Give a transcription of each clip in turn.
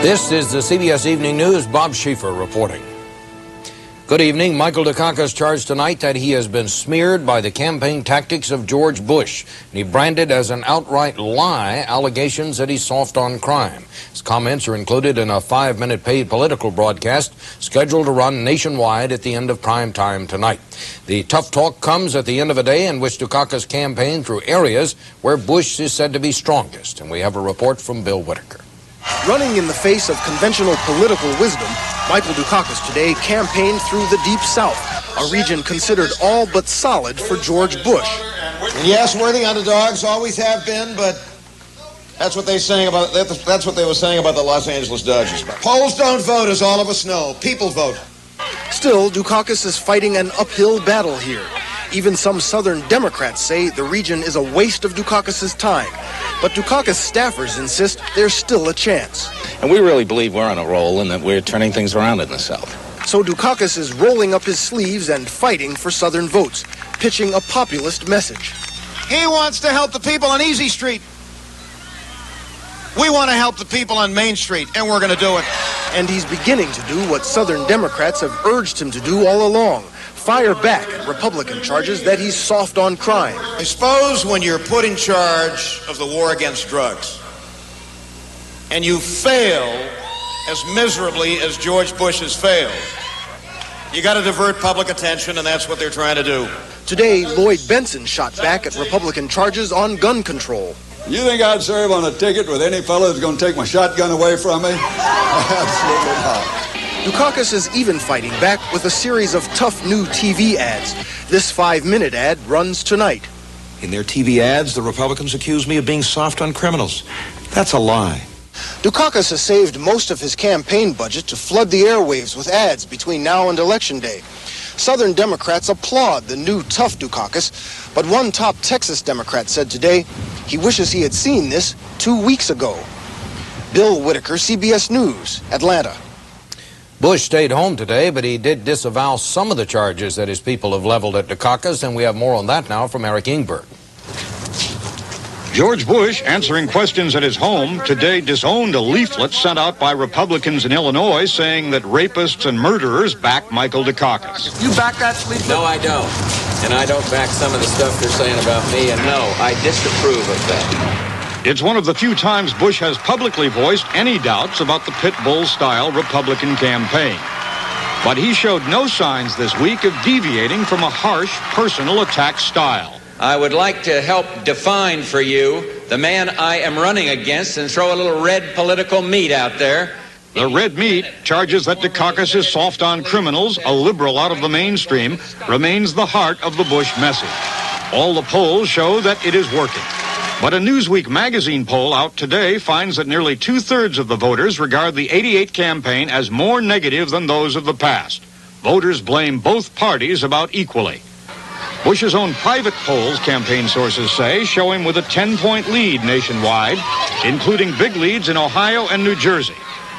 This is the CBS Evening News. Bob Schieffer reporting. Good evening. Michael Dukakis charged tonight that he has been smeared by the campaign tactics of George Bush. And he branded as an outright lie allegations that he's soft on crime. His comments are included in a 5-minute paid political broadcast scheduled to run nationwide at the end of prime time tonight. The tough talk comes at the end of a day in which Dukakis campaigned through areas where Bush is said to be strongest. And we have a report from Bill Whitaker. Running in the face of conventional political wisdom, Michael Dukakis today campaigned through the Deep South, a region considered all but solid for George Bush. And yes, worthy underdogs always have been, but that's what they were saying about the Los Angeles Dodgers. Polls don't vote, as all of us know. People vote. Still, Dukakis is fighting an uphill battle here. Even some Southern Democrats say the region is a waste of Dukakis' time. But Dukakis staffers insist there's still a chance. And we really believe we're on a roll and that we're turning things around in the South. So Dukakis is rolling up his sleeves and fighting for Southern votes, pitching a populist message. He wants to help the people on Easy Street. We want to help the people on Main Street, and we're going to do it. And he's beginning to do what Southern Democrats have urged him to do all along. Fire back at Republican charges that he's soft on crime. I suppose when you're put in charge of the war against drugs and you fail as miserably as George Bush has failed, you got to divert public attention, and that's what they're trying to do. Today, Lloyd Benson shot back at Republican charges on gun control. You think I'd serve on a ticket with any fellow who's going to take my shotgun away from me? Absolutely not. Dukakis is even fighting back with a series of tough new TV ads. This 5-minute ad runs tonight. In their TV ads, the Republicans accuse me of being soft on criminals. That's a lie. Dukakis has saved most of his campaign budget to flood the airwaves with ads between now and Election Day. Southern Democrats applaud the new tough Dukakis, but one top Texas Democrat said today he wishes he had seen this 2 weeks ago. Bill Whitaker, CBS News, Atlanta. Bush stayed home today, but he did disavow some of the charges that his people have leveled at Dukakis, and we have more on that now from Eric Ingberg. George Bush, answering questions at his home, today disowned a leaflet sent out by Republicans in Illinois saying that rapists and murderers back Michael Dukakis. You back that leaflet? No, I don't. And I don't back some of the stuff they're saying about me, and no, I disapprove of that. It's one of the few times Bush has publicly voiced any doubts about the pit bull-style Republican campaign. But he showed no signs this week of deviating from a harsh personal attack style. I would like to help define for you the man I am running against and throw a little red political meat out there. The red meat charges that Dukakis is soft on criminals, a liberal out of the mainstream, remains the heart of the Bush message. All the polls show that it is working. But a Newsweek magazine poll out today finds that nearly 2/3 of the voters regard the '88 campaign as more negative than those of the past. Voters blame both parties about equally. Bush's own private polls, campaign sources say, show him with a 10-point lead nationwide, including big leads in Ohio and New Jersey.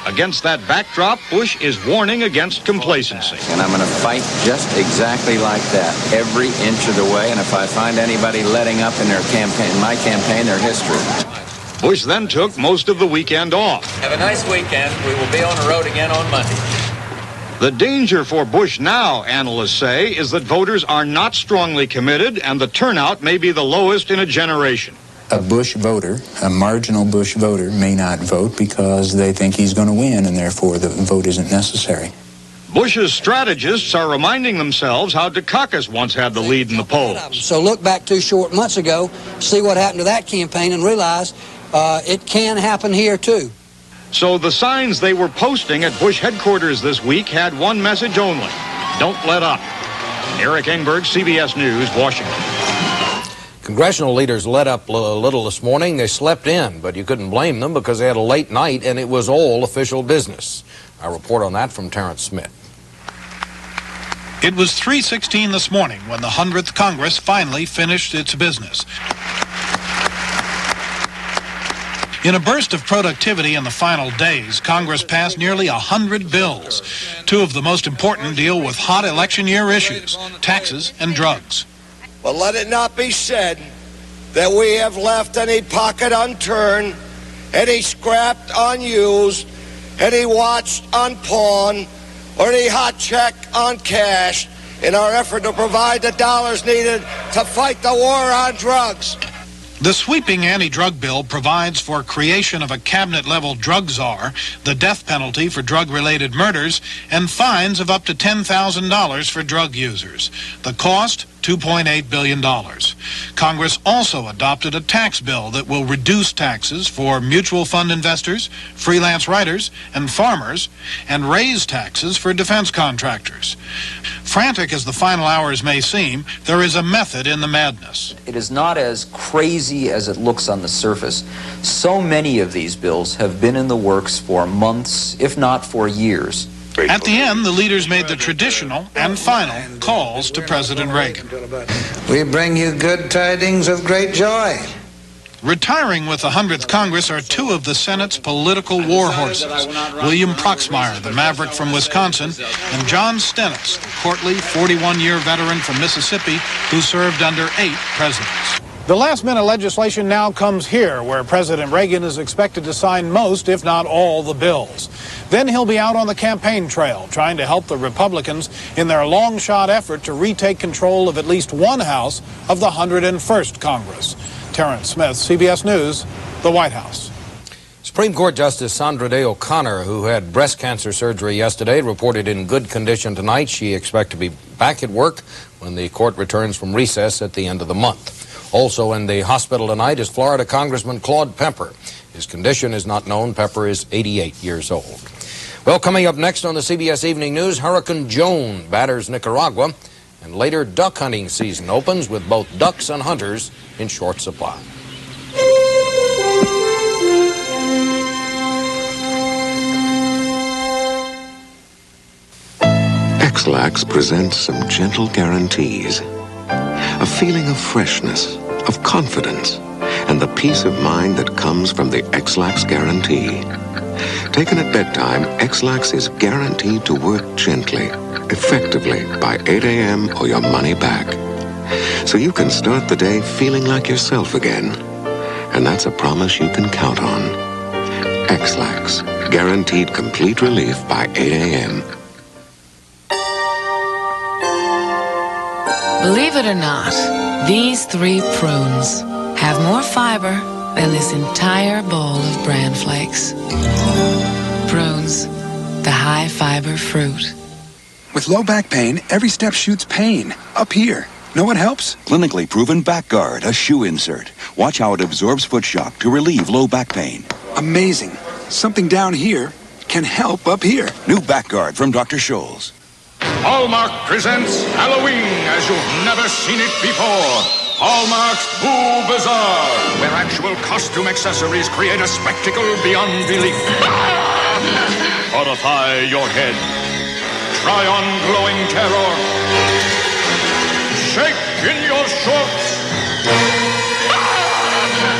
Against that backdrop, Bush is warning against complacency. And I'm going to fight just exactly like that, every inch of the way. And if I find anybody letting up in their campaign, my campaign, their history. Bush then took most of the weekend off. Have a nice weekend. We will be on the road again on Monday. The danger for Bush now, analysts say, is that voters are not strongly committed and the turnout may be the lowest in a generation. A Bush voter, a marginal Bush voter, may not vote because they think he's going to win and therefore the vote isn't necessary. Bush's strategists are reminding themselves how Dukakis once had the lead in the polls. So look back 2 short months ago, see what happened to that campaign and realize it can happen here too. So the signs they were posting at Bush headquarters this week had one message only: don't let up. Eric Engberg, CBS News, Washington. Congressional leaders let up a little this morning. They slept in, but you couldn't blame them because they had a late night and it was all official business. A report on that from Terrence Smith. It was 3:16 this morning when the 100th Congress finally finished its business. In a burst of productivity in the final days, Congress passed nearly 100 bills. 2 of the most important deal with hot election year issues, taxes and drugs. But let it not be said that we have left any pocket unturned, any scrap unused, any watch on pawn or any hot check on cash in our effort to provide the dollars needed to fight the war on drugs. The sweeping anti-drug bill provides for creation of a cabinet-level drug czar, the death penalty for drug-related murders, and fines of up to $10,000 for drug users. The cost, $2.8 billion. Congress also adopted a tax bill that will reduce taxes for mutual fund investors, freelance writers, and farmers, and raise taxes for defense contractors. Frantic as the final hours may seem, there is a method in the madness. It is not as crazy as it looks on the surface. So many of these bills have been in the works for months, if not for years. At the end, the leaders made the traditional and final calls to President Reagan. We bring you good tidings of great joy. Retiring with the 100th Congress are two of the Senate's political war horses, William Proxmire, the maverick from Wisconsin, and John Stennis, the courtly 41-year veteran from Mississippi who served under 8 presidents. The last-minute legislation now comes here, where President Reagan is expected to sign most, if not all, the bills. Then he'll be out on the campaign trail, trying to help the Republicans in their long-shot effort to retake control of at least one house of the 101st Congress. Terrence Smith, CBS News, the White House. Supreme Court Justice Sandra Day O'Connor, who had breast cancer surgery yesterday, reported in good condition tonight. She expects to be back at work when the court returns from recess at the end of the month. Also in the hospital tonight is Florida Congressman Claude Pepper. His condition is not known. Pepper is 88 years old. Well, coming up next on the CBS Evening News, Hurricane Joan batters Nicaragua, and later duck hunting season opens with both ducks and hunters in short supply. X-Lax presents some gentle guarantees. A feeling of freshness, of confidence, and the peace of mind that comes from the X-Lax guarantee. Taken at bedtime, X-Lax is guaranteed to work gently, effectively by 8 a.m. or your money back. So you can start the day feeling like yourself again. And that's a promise you can count on. X-Lax, guaranteed complete relief by 8 a.m. Believe it or not, these 3 prunes have more fiber than this entire bowl of bran flakes. Prunes, the high-fiber fruit. With low back pain, every step shoots pain. Up here. Know what helps? Clinically proven Back Guard, a shoe insert. Watch how it absorbs foot shock to relieve low back pain. Amazing. Something down here can help up here. New Back Guard from Dr. Scholl's. Hallmark presents Halloween as you've never seen it before. Hallmark's Boo Bazaar, where actual costume accessories create a spectacle beyond belief. Horrify your head. Try on glowing terror. Shake in your shorts.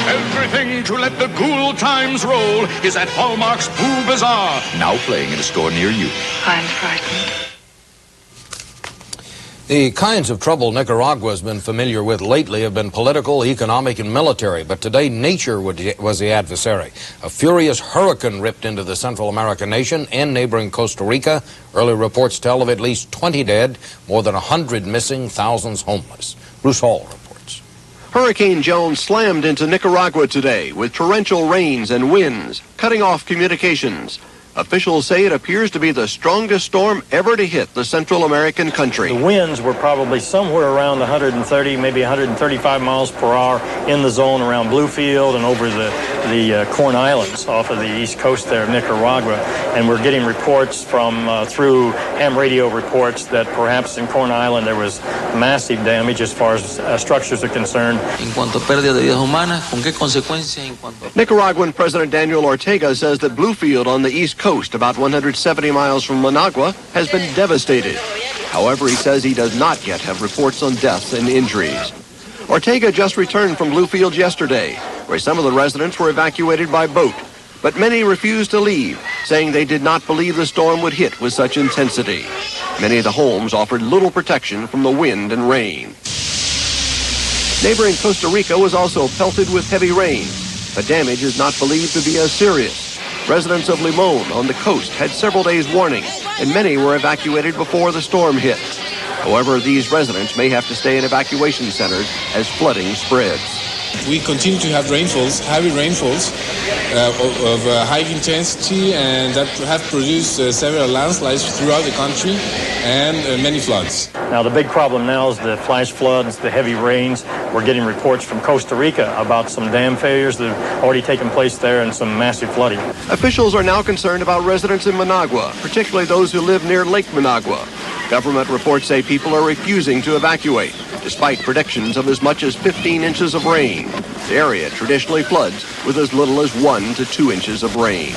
Everything to let the ghoul times roll is at Hallmark's Boo Bazaar. Now playing at a store near you. I'm frightened. The kinds of trouble Nicaragua has been familiar with lately have been political, economic, and military, but today nature was the adversary. A furious hurricane ripped into the Central American nation and neighboring Costa Rica. Early reports tell of at least 20 dead, more than 100 missing, thousands homeless. Bruce Hall reports. Hurricane Joan slammed into Nicaragua today with torrential rains and winds, cutting off communications. Officials say it appears to be the strongest storm ever to hit the Central American country. The winds were probably somewhere around 130, maybe 135 miles per hour in the zone around Bluefield and over the Corn Islands off of the east coast there of Nicaragua. And we're getting reports from through ham radio reports that perhaps in Corn Island there was massive damage as far as structures are concerned. Nicaraguan President Daniel Ortega says that Bluefield on the east coast, about 170 miles from Managua, has been devastated. However, he says he does not yet have reports on deaths and injuries. Ortega just returned from Bluefield yesterday, where some of the residents were evacuated by boat. But many refused to leave, saying they did not believe the storm would hit with such intensity. Many of the homes offered little protection from the wind and rain. Neighboring Costa Rica was also pelted with heavy rain. The damage is not believed to be as serious. Residents of Limon on the coast had several days' warning, and many were evacuated before the storm hit. However, these residents may have to stay in evacuation centers as flooding spreads. We continue to have rainfalls, heavy rainfalls of high intensity, and that have produced several landslides throughout the country and many floods. Now, the big problem now is the flash floods, the heavy rains. We're getting reports from Costa Rica about some dam failures that have already taken place there and some massive flooding. Officials are now concerned about residents in Managua, particularly those who live near Lake Managua. Government reports say people are refusing to evacuate, despite predictions of as much as 15 inches of rain. The area traditionally floods with as little as 1 to 2 inches of rain.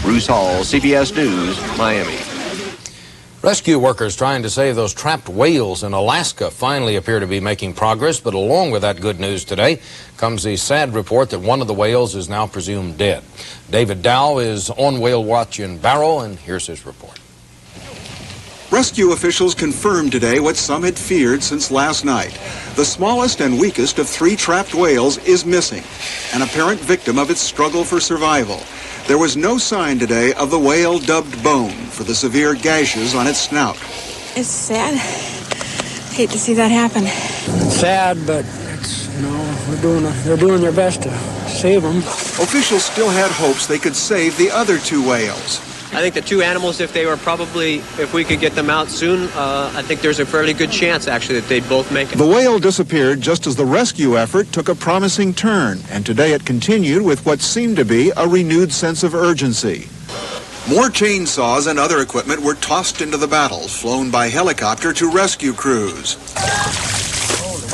Bruce Hall, CBS News, Miami. Rescue workers trying to save those trapped whales in Alaska finally appear to be making progress, but along with that good news today comes the sad report that one of the whales is now presumed dead. David Dow is on Whale Watch in Barrow, and here's his report. Rescue officials confirmed today what some had feared since last night. The smallest and weakest of 3 trapped whales is missing, an apparent victim of its struggle for survival. There was no sign today of the whale dubbed Bone for the severe gashes on its snout. It's sad. Hate to see that happen. Sad, but it's, they're doing their best to save them. Officials still had hopes they could save the other 2 whales. I think the 2 animals, if we could get them out soon, I think there's a fairly good chance, actually, that they'd both make it. The whale disappeared just as the rescue effort took a promising turn, and today it continued with what seemed to be a renewed sense of urgency. More chainsaws and other equipment were tossed into the battle, flown by helicopter to rescue crews.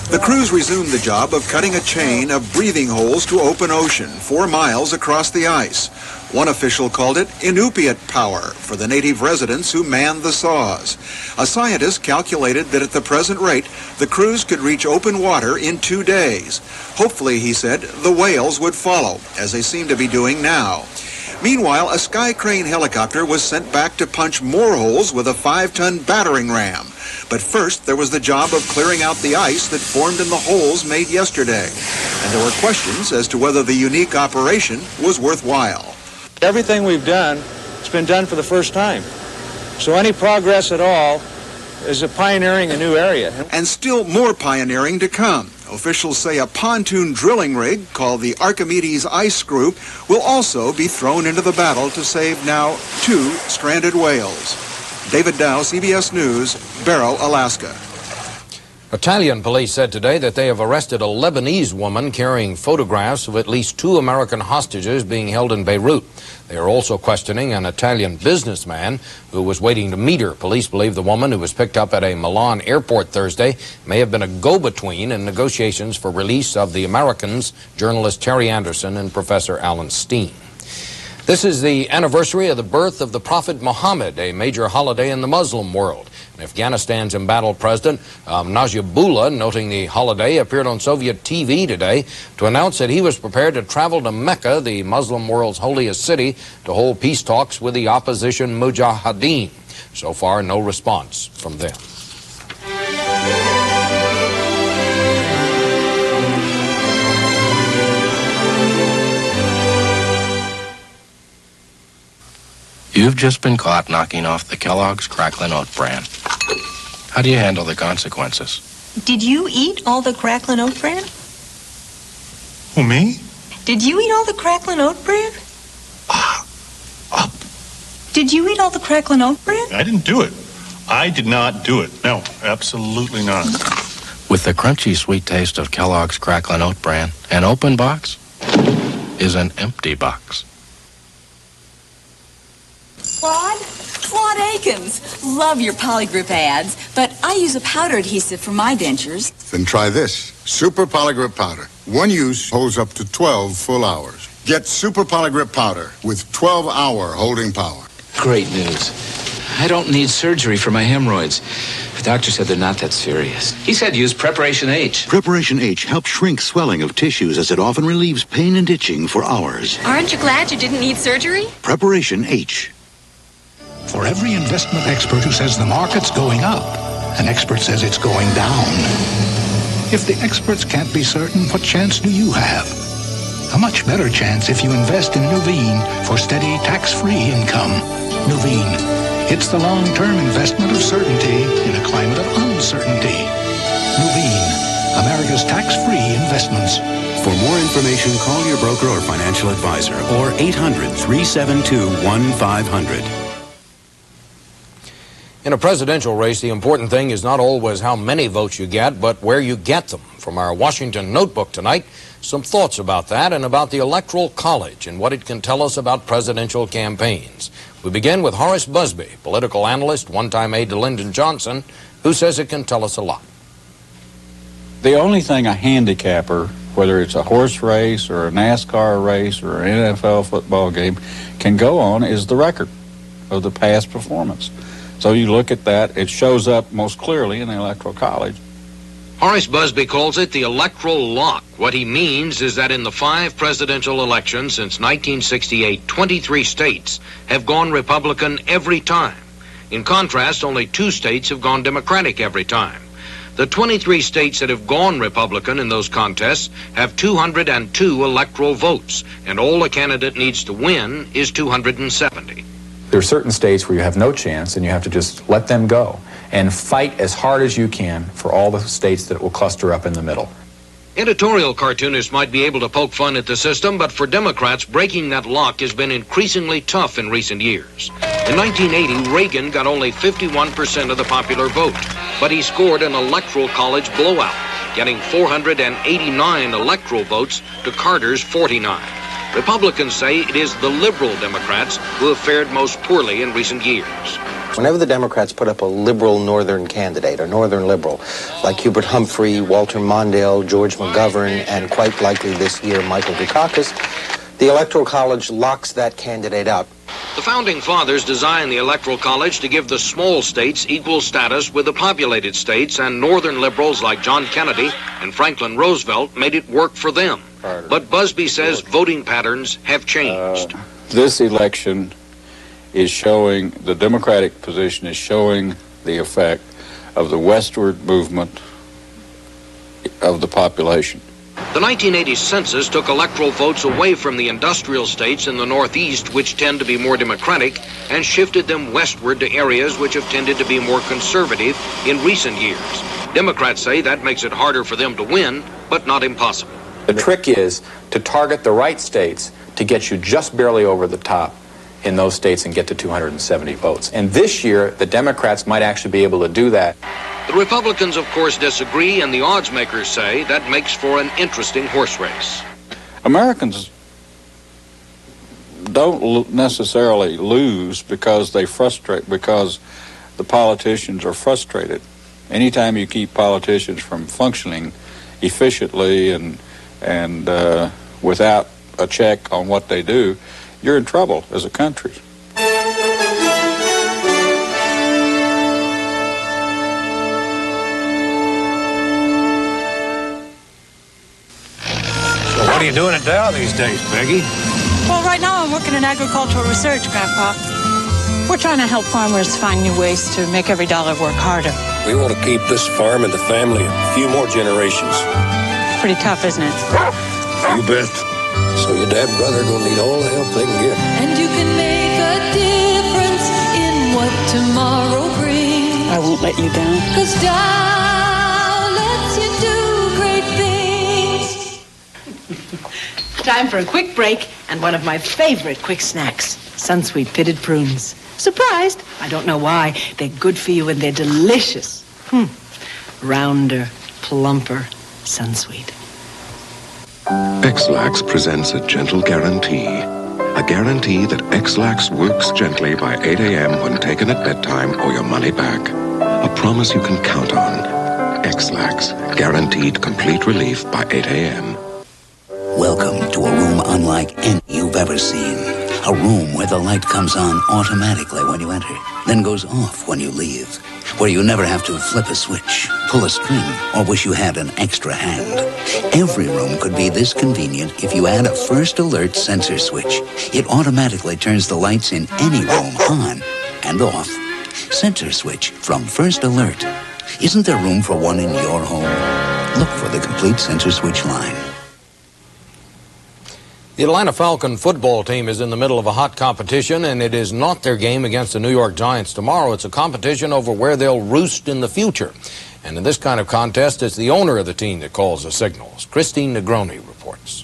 The crews resumed the job of cutting a chain of breathing holes to open ocean 4 miles across the ice. One official called it Inupiat power for the native residents who manned the saws. A scientist calculated that at the present rate, the crews could reach open water in 2 days. Hopefully, he said, the whales would follow, as they seem to be doing now. Meanwhile, a Sky Crane helicopter was sent back to punch more holes with a 5-ton battering ram. But first, there was the job of clearing out the ice that formed in the holes made yesterday. And there were questions as to whether the unique operation was worthwhile. Everything we've done, it's been done for the first time. So any progress at all is pioneering a new area. And still more pioneering to come. Officials say a pontoon drilling rig called the Archimedes Ice Screw will also be thrown into the battle to save now 2 stranded whales. David Dow, CBS News, Barrow, Alaska. Italian police said today that they have arrested a Lebanese woman carrying photographs of at least 2 American hostages being held in Beirut. They are also questioning an Italian businessman who was waiting to meet her. Police believe the woman, who was picked up at a Milan airport Thursday, may have been a go-between in negotiations for release of the Americans, journalist Terry Anderson and Professor Alan Steen. This is the anniversary of the birth of the Prophet Muhammad, a major holiday in the Muslim world. And Afghanistan's embattled president, Najibullah, noting the holiday, appeared on Soviet TV today to announce that he was prepared to travel to Mecca, the Muslim world's holiest city, to hold peace talks with the opposition Mujahideen. So far, no response from them. You've just been caught knocking off the Kellogg's Cracklin' Oat Bran. How do you handle the consequences? Did you eat all the Cracklin' Oat Bran? Who, me? Did you eat all the Cracklin' Oat Bran? Did you eat all the Cracklin' Oat Bran? I didn't do it. I did not do it. No, absolutely not. With the crunchy sweet taste of Kellogg's Cracklin' Oat Bran, an open box is an empty box. Claude Akins. Love your Polygrip ads, but I use a powder adhesive for my dentures. Then try this. Super Polygrip Powder. One use holds up to 12 full hours. Get Super Polygrip Powder with 12-hour holding power. Great news. I don't need surgery for my hemorrhoids. The doctor said they're not that serious. He said use Preparation H. Preparation H helps shrink swelling of tissues as it often relieves pain and itching for hours. Aren't you glad you didn't need surgery? Preparation H. For every investment expert who says the market's going up, an expert says it's going down. If the experts can't be certain, what chance do you have? A much better chance if you invest in Nuveen for steady, tax-free income. Nuveen. It's the long-term investment of certainty in a climate of uncertainty. Nuveen. America's tax-free investments. For more information, call your broker or financial advisor or 800-372-1500. In a presidential race, the important thing is not always how many votes you get, but where you get them. From our Washington notebook tonight, some thoughts about that and about the Electoral College and what it can tell us about presidential campaigns. We begin with Horace Busby, political analyst, one-time aide to Lyndon Johnson, who says it can tell us a lot. The only thing a handicapper, whether it's a horse race or a NASCAR race or an NFL football game, can go on is the record of the past performance. So you look at that, it shows up most clearly in the Electoral College. Horace Busby calls it the electoral lock. What he means is that in the 5 presidential elections since 1968, 23 states have gone Republican every time. In contrast, only 2 states have gone Democratic every time. The 23 states that have gone Republican in those contests have 202 electoral votes, and all a candidate needs to win is 270. There are certain states where you have no chance and you have to just let them go and fight as hard as you can for all the states that will cluster up in the middle. Editorial cartoonists might be able to poke fun at the system, but for Democrats, breaking that lock has been increasingly tough in recent years. In 1980, Reagan got only 51% of the popular vote, but he scored an Electoral College blowout, getting 489 electoral votes to Carter's 49. Republicans say it is the liberal Democrats who have fared most poorly in recent years. Whenever the Democrats put up a liberal northern candidate, or northern liberal, like Hubert Humphrey, Walter Mondale, George McGovern, and quite likely this year Michael Dukakis, the Electoral College locks that candidate up. The Founding Fathers designed the Electoral College to give the small states equal status with the populated states, and northern liberals like John Kennedy and Franklin Roosevelt made it work for them. But Busby says voting patterns have changed. This election is showing, the Democratic position is showing the effect of the westward movement of the population. The 1980 census took electoral votes away from the industrial states in the Northeast, which tend to be more Democratic, and shifted them westward to areas which have tended to be more conservative in recent years. Democrats say that makes it harder for them to win, but not impossible. The trick is to target the right states to get you just barely over the top in those states and get to 270 votes. And this year, the Democrats might actually be able to do that. The Republicans, of course, disagree, and the odds makers say that makes for an interesting horse race. Americans don't necessarily lose because because the politicians are frustrated. Anytime you keep politicians from functioning efficiently and without a check on what they do, you're in trouble as a country. So what are you doing at Dow these days, Peggy? Well, right now I'm working in agricultural research, Grandpa. We're trying to help farmers find new ways to make every dollar work harder. We want to keep this farm in the family a few more generations. Pretty tough, isn't it? You bet. So your dad and brother are going to need all the help they can get. And you can make a difference in what tomorrow brings. I won't let you down. 'Cause Dow lets you do great things. Time for a quick break and one of my favorite quick snacks, Sunsweet pitted prunes. Surprised? I don't know why. They're good for you and they're delicious. Rounder, plumper, Sunsweet. X-Lax presents a gentle guarantee. A guarantee that X-Lax works gently by 8 a.m. when taken at bedtime or your money back. A promise you can count on. X-Lax, guaranteed complete relief by 8 a.m. Welcome to a room unlike any you've ever seen. A room where the light comes on automatically when you enter, then goes off when you leave. Where you never have to flip a switch, pull a string, or wish you had an extra hand. Every room could be this convenient if you add a First Alert sensor switch. It automatically turns the lights in any room on and off. Sensor switch from First Alert. Isn't there room for one in your home? Look for the complete sensor switch line. The Atlanta Falcon football team is in the middle of a hot competition, and it is not their game against the New York Giants tomorrow. It's a competition over where they'll roost in the future. And in this kind of contest, it's the owner of the team that calls the signals. Christine Negroni reports.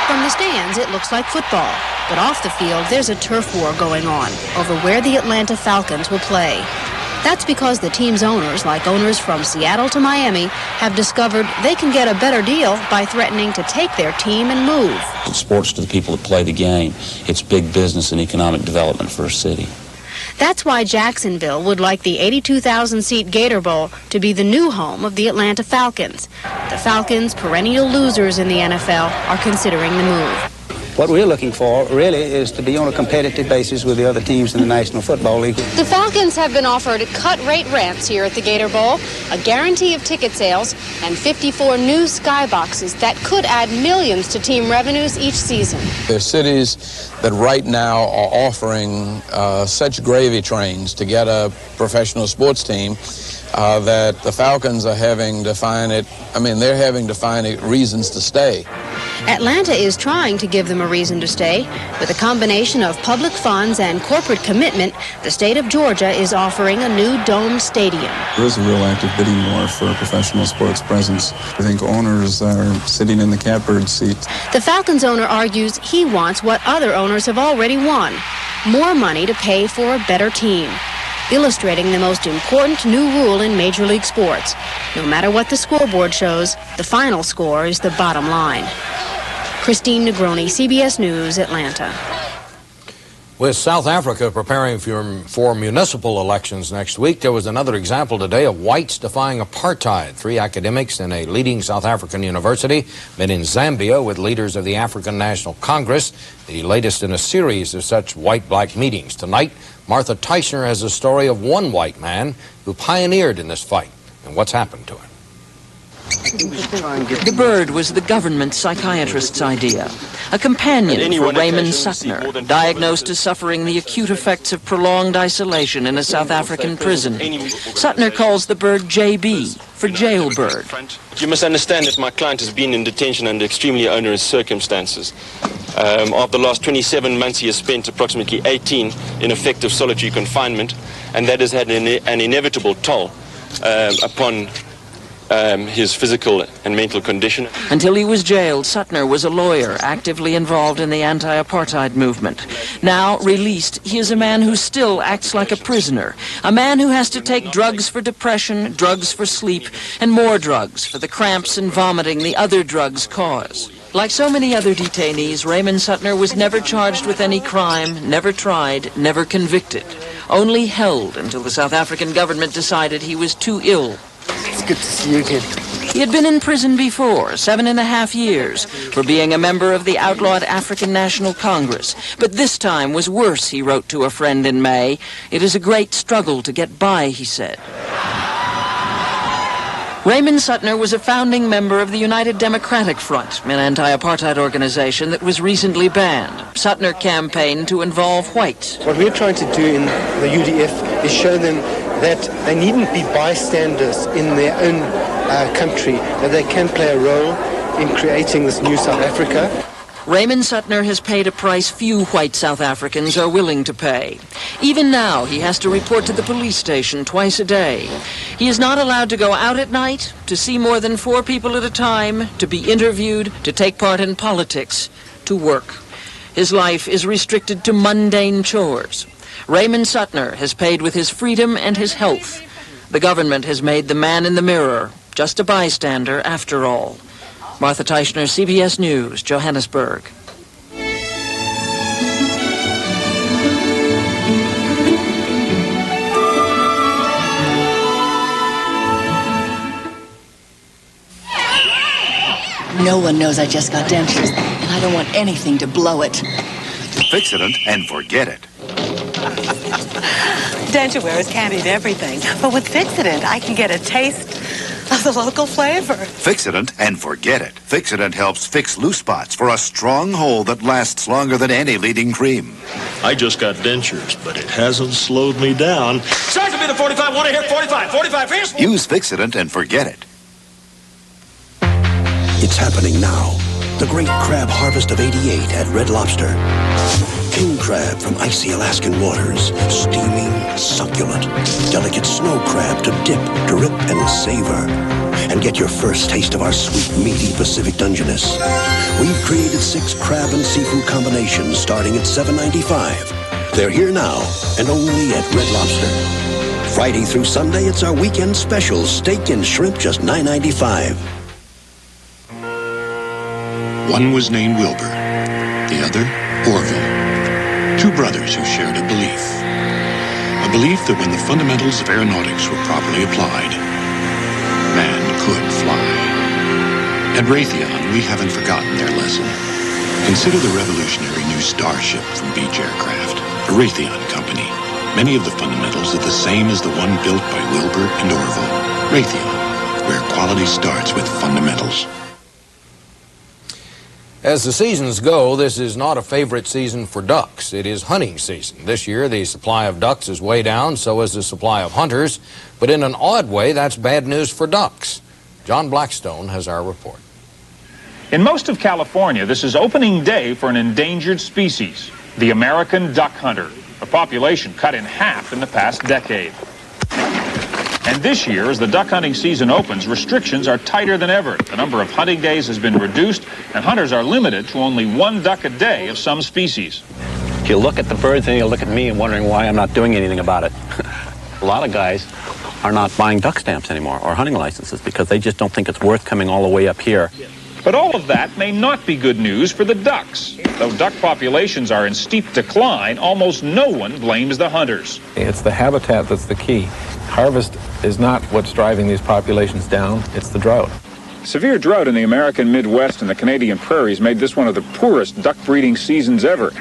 From the stands, it looks like football. But off the field, there's a turf war going on over where the Atlanta Falcons will play. That's because the team's owners, like owners from Seattle to Miami, have discovered they can get a better deal by threatening to take their team and move. It's sports to the people that play the game. It's big business and economic development for a city. That's why Jacksonville would like the 82,000-seat Gator Bowl to be the new home of the Atlanta Falcons. The Falcons, perennial losers in the NFL, are considering the move. What we're looking for, really, is to be on a competitive basis with the other teams in the National Football League. The Falcons have been offered cut-rate rents here at the Gator Bowl, a guarantee of ticket sales, and 54 new skyboxes that could add millions to team revenues each season. There are cities that right now are offering such gravy trains to get a professional sports team that the Falcons are having to find it, they're having to find reasons to stay. Atlanta is trying to give them a reason to stay. With a combination of public funds and corporate commitment, the state of Georgia is offering a new domed stadium. There is a real active bidding war for a professional sports presence. I think owners are sitting in the catbird seat. The Falcons owner argues he wants what other owners have already won: more money to pay for a better team, illustrating the most important new rule in Major League sports. No matter what the scoreboard shows, the final score is the bottom line. Christine Negroni, CBS News, Atlanta. With South Africa preparing for municipal elections next week, there was another example today of whites defying apartheid. 3 academics in a leading South African university met in Zambia with leaders of the African National Congress, the latest in a series of such white-black meetings. Tonight, Martha Teichner has a story of one white man who pioneered in this fight and what's happened to him. The bird was the government psychiatrist's idea. A companion for Raymond Suttner, diagnosed as suffering the acute effects of prolonged isolation in a South African prison. Suttner calls the bird JB for jailbird. You must understand that my client has been in detention under extremely onerous circumstances. Of the last 27 months, he has spent approximately 18 in effective solitary confinement, and that has had an inevitable toll upon his physical and mental condition. Until he was jailed, Suttner was a lawyer actively involved in the anti-apartheid movement. Now released, he is a man who still acts like a prisoner, a man who has to take drugs for depression, drugs for sleep, and more drugs for the cramps and vomiting the other drugs cause. Like so many other detainees, Raymond Suttner was never charged with any crime, never tried, never convicted, only held until the South African government decided he was too ill. It's good to see you again. He had been in prison before, 7.5 years, for being a member of the outlawed African National Congress. But this time was worse, he wrote to a friend in May. It is a great struggle to get by, he said. Raymond Suttner was a founding member of the United Democratic Front, an anti-apartheid organization that was recently banned. Suttner campaigned to involve whites. What we're trying to do in the UDF is show them that they needn't be bystanders in their own country, that they can play a role in creating this new South Africa. Raymond Suttner has paid a price few white South Africans are willing to pay. Even now, he has to report to the police station twice a day. He is not allowed to go out at night, to see more than 4 people at a time, to be interviewed, to take part in politics, to work. His life is restricted to mundane chores. Raymond Suttner has paid with his freedom and his health. The government has made the man in the mirror just a bystander after all. Martha Teichner, CBS News, Johannesburg. No one knows I just got dentures, and I don't want anything to blow it. Fix-It and forget it. Denture wear is candied everything, but with Fix-It, I can get a taste of the local flavor. Fix-It and forget it. Fix-It helps fix loose spots for a strong hold that lasts longer than any leading cream. I just got dentures, but it hasn't slowed me down. Start to be the 45. Want to hear 45? 45 fierce. Use Fix-It and forget it. It's happening now. the great crab harvest of '88 at Red Lobster. King crab from icy Alaskan waters, steaming, succulent. Delicate snow crab to dip, drip, and savor. And get your first taste of our sweet, meaty Pacific Dungeness. We've created 6 crab and seafood combinations starting at $7.95. They're here now and only at Red Lobster. Friday through Sunday, it's our weekend special, steak and shrimp, just $9.95. One was named Wilbur, the other Orville. 2 brothers who shared a belief. A belief that when the fundamentals of aeronautics were properly applied, man could fly. At Raytheon, we haven't forgotten their lesson. Consider the revolutionary new Starship from Beech Aircraft, a Raytheon company. Many of the fundamentals are the same as the one built by Wilbur and Orville. Raytheon, where quality starts with fundamentals. As the seasons go, this is not a favorite season for ducks. It is hunting season. This year, the supply of ducks is way down, so is the supply of hunters. But in an odd way, that's bad news for ducks. John Blackstone has our report. In most of California, this is opening day for an endangered species, the American duck hunter, a population cut in half in the past decade. And this year, as the duck hunting season opens, restrictions are tighter than ever. The number of hunting days has been reduced, and hunters are limited to only 1 duck a day of some species. You look at the birds and you look at me and wondering why I'm not doing anything about it. A lot of guys are not buying duck stamps anymore or hunting licenses because they just don't think it's worth coming all the way up here. But all of that may not be good news for the ducks. Though duck populations are in steep decline, almost no one blames the hunters. It's the habitat that's the key. Harvest is not what's driving these populations down, it's the drought. Severe drought in the American Midwest and the Canadian prairies made this one of the poorest duck breeding seasons ever.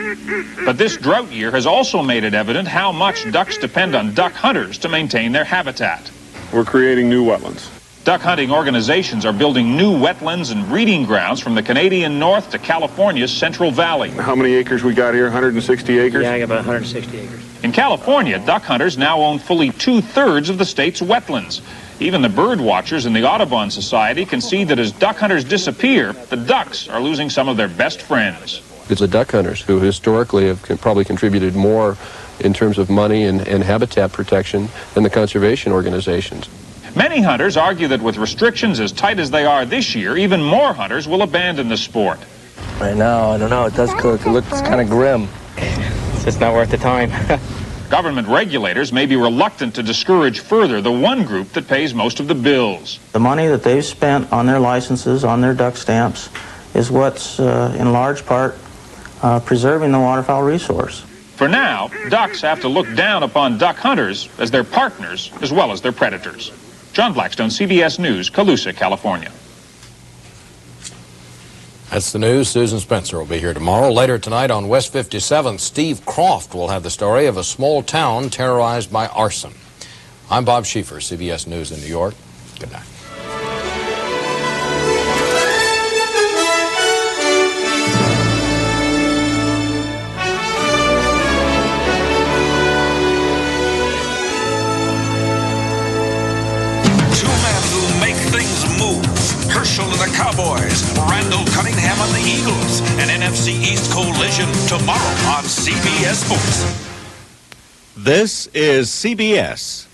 But this drought year has also made it evident how much ducks depend on duck hunters to maintain their habitat. We're creating new wetlands. Duck hunting organizations are building new wetlands and breeding grounds from the Canadian North to California's Central Valley. How many acres we got here? 160 acres? Yeah, I got about 160 acres. In California, duck hunters now own fully 2/3 of the state's wetlands. Even the bird watchers in the Audubon Society can see that as duck hunters disappear, the ducks are losing some of their best friends. It's the duck hunters who historically have probably contributed more in terms of money and habitat protection than the conservation organizations. Many hunters argue that with restrictions as tight as they are this year, even more hunters will abandon the sport. Right now, I don't know, it does look, it looks kind of grim. It's just not worth the time. Government regulators may be reluctant to discourage further the one group that pays most of the bills. The money that they've spent on their licenses, on their duck stamps, is what's in large part preserving the waterfowl resource. For now, ducks have to look down upon duck hunters as their partners as well as their predators. John Blackstone, CBS News, Colusa, California. That's the news. Susan Spencer will be here tomorrow. Later tonight on West 57th, Steve Croft will have the story of a small town terrorized by arson. I'm Bob Schieffer, CBS News in New York. Good night. And the Cowboys, Randall Cunningham and the Eagles, an NFC East collision tomorrow on CBS Sports. This is CBS.